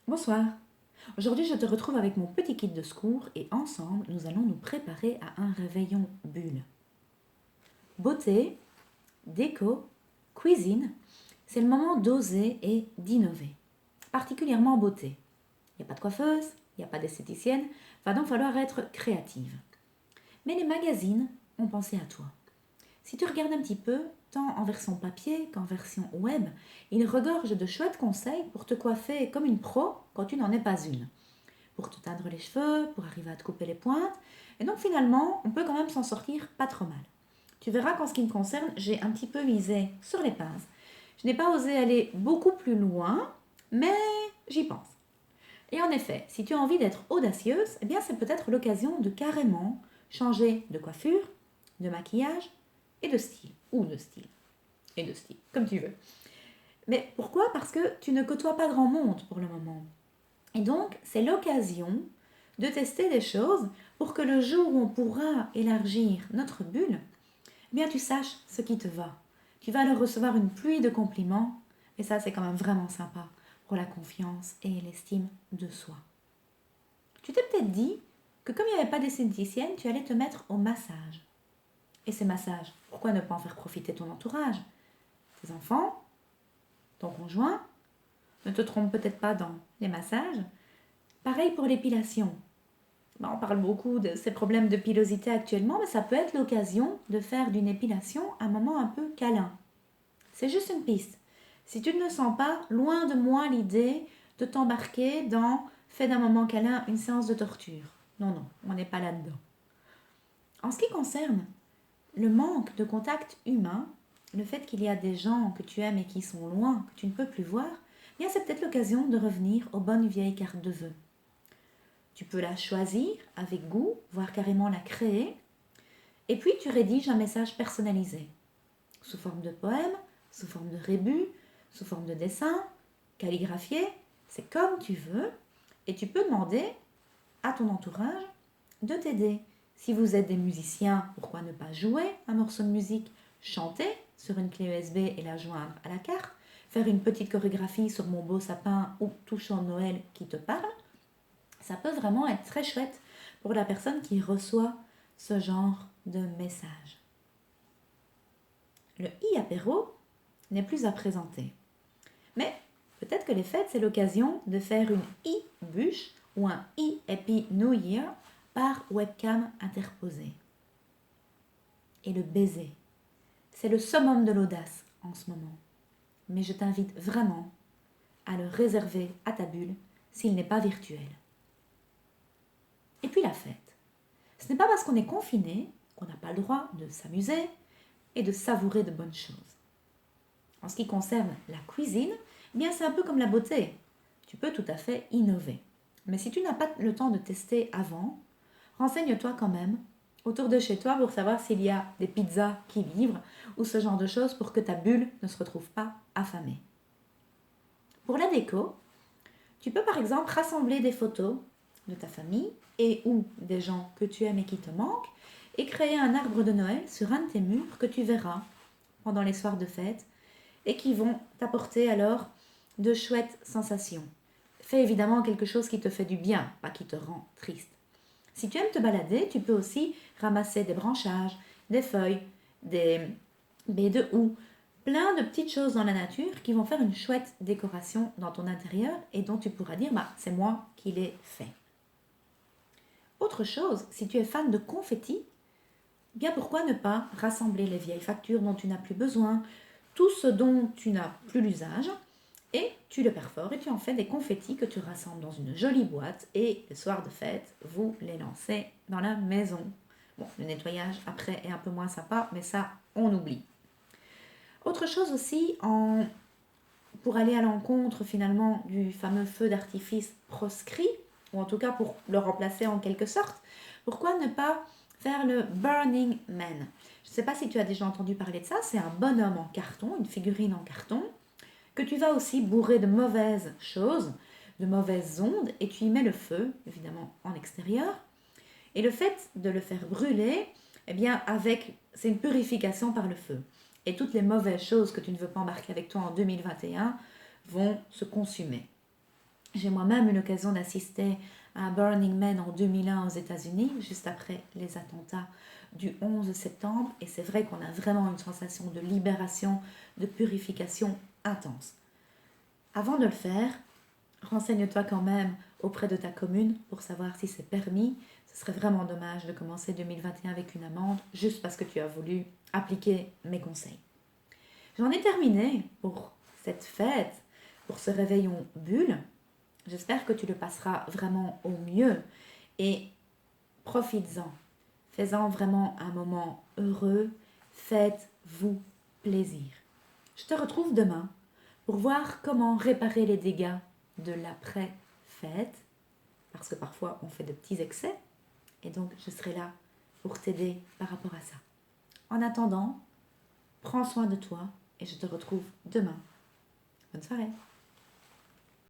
Bonsoir. Aujourd'hui, je te retrouve avec mon petit kit de secours et ensemble, nous allons nous préparer à un réveillon bulle. Beauté, déco, cuisine, c'est le moment d'oser et d'innover. Particulièrement en beauté. Il n'y a pas de coiffeuse, il n'y a pas d'esthéticienne, va donc falloir être créative. Mais les magazines ont pensé à toi. Si tu regardes un petit peu, tant en version papier qu'en version web, ils regorgent de chouettes conseils pour te coiffer comme une pro quand tu n'en es pas une. Pour te teindre les cheveux, pour arriver à te couper les pointes. Et donc finalement, on peut quand même s'en sortir pas trop mal. Tu verras qu'en ce qui me concerne, j'ai un petit peu misé sur les pinces. Je n'ai pas osé aller beaucoup plus loin, mais j'y pense. Et en effet, si tu as envie d'être audacieuse, eh bien c'est peut-être l'occasion de carrément changer de coiffure, de maquillage et de style. Ou de style. Et de style, comme tu veux. Mais pourquoi? Parce que tu ne côtoies pas grand monde pour le moment. Et donc, c'est l'occasion de tester des choses pour que le jour où on pourra élargir notre bulle, eh bien tu saches ce qui te va. Tu vas alors recevoir une pluie de compliments et ça c'est quand même vraiment sympa pour la confiance et l'estime de soi. Tu t'es peut-être dit que comme il n'y avait pas d'esthéticienne, tu allais te mettre au massage. Et ces massages, pourquoi ne pas en faire profiter ton entourage? Tes enfants, ton conjoint, ne te trompe peut-être pas dans les massages. Pareil pour l'épilation. On parle beaucoup de ces problèmes de pilosité actuellement, mais ça peut être l'occasion de faire d'une épilation un moment un peu câlin. C'est juste une piste. Si tu ne le sens pas, loin de moi l'idée de t'embarquer dans fais d'un moment câlin une séance de torture. Non, non, on n'est pas là-dedans. En ce qui concerne le manque de contact humain, le fait qu'il y a des gens que tu aimes et qui sont loin, que tu ne peux plus voir, eh bien c'est peut-être l'occasion de revenir aux bonnes vieilles cartes de vœux. Tu peux la choisir avec goût, voire carrément la créer. Et puis tu rédiges un message personnalisé, sous forme de poème, sous forme de rébus, sous forme de dessin, calligraphié, c'est comme tu veux. Et tu peux demander à ton entourage de t'aider. Si vous êtes des musiciens, pourquoi ne pas jouer un morceau de musique, chanter sur une clé USB et la joindre à la carte, faire une petite chorégraphie sur mon beau sapin ou touchant Noël qui te parle. Ça peut vraiment être très chouette pour la personne qui reçoit ce genre de message. Le i-apéro n'est plus à présenter. Mais peut-être que les fêtes, c'est l'occasion de faire une i-bûche ou un i-happy new year par webcam interposée. Et le baiser, c'est le summum de l'audace en ce moment. Mais je t'invite vraiment à le réserver à ta bulle s'il n'est pas virtuel. Et puis la fête. Ce n'est pas parce qu'on est confiné qu'on n'a pas le droit de s'amuser et de savourer de bonnes choses. En ce qui concerne la cuisine, eh bien c'est un peu comme la beauté. Tu peux tout à fait innover. Mais si tu n'as pas le temps de tester avant, renseigne-toi quand même autour de chez toi pour savoir s'il y a des pizzas qui livrent ou ce genre de choses pour que ta bulle ne se retrouve pas affamée. Pour la déco, tu peux par exemple rassembler des photos de ta famille et ou des gens que tu aimes et qui te manquent et créer un arbre de Noël sur un de tes murs que tu verras pendant les soirs de fête et qui vont t'apporter alors de chouettes sensations. Fais évidemment quelque chose qui te fait du bien, pas qui te rend triste. Si tu aimes te balader, tu peux aussi ramasser des branchages, des feuilles, des baies de houx, plein de petites choses dans la nature qui vont faire une chouette décoration dans ton intérieur et dont tu pourras dire c'est moi qui l'ai fait. Autre chose, si tu es fan de confettis, bien pourquoi ne pas rassembler les vieilles factures dont tu n'as plus besoin, tout ce dont tu n'as plus l'usage, et tu le perfores et tu en fais des confettis que tu rassembles dans une jolie boîte et le soir de fête, vous les lancez dans la maison. Bon, le nettoyage après est un peu moins sympa, mais ça, on oublie. Autre chose aussi, pour aller à l'encontre finalement du fameux feu d'artifice proscrit, ou en tout cas pour le remplacer en quelque sorte, pourquoi ne pas faire le Burning Man? Je ne sais pas si tu as déjà entendu parler de ça, c'est un bonhomme en carton, une figurine en carton, que tu vas aussi bourrer de mauvaises choses, de mauvaises ondes, et tu y mets le feu, évidemment en extérieur. Et le fait de le faire brûler, eh bien, c'est une purification par le feu. Et toutes les mauvaises choses que tu ne veux pas embarquer avec toi en 2021 vont se consumer. J'ai moi-même eu l'occasion d'assister à un Burning Man en 2001 aux États-Unis, juste après les attentats du 11 septembre. Et c'est vrai qu'on a vraiment une sensation de libération, de purification intense. Avant de le faire, renseigne-toi quand même auprès de ta commune pour savoir si c'est permis. Ce serait vraiment dommage de commencer 2021 avec une amende juste parce que tu as voulu appliquer mes conseils. J'en ai terminé pour cette fête, pour ce réveillon bulle. J'espère que tu le passeras vraiment au mieux et profites-en. Fais-en vraiment un moment heureux. Faites-vous plaisir. Je te retrouve demain pour voir comment réparer les dégâts de l'après-fête, parce que parfois on fait de petits excès, et donc je serai là pour t'aider par rapport à ça. En attendant, prends soin de toi et je te retrouve demain. Bonne soirée.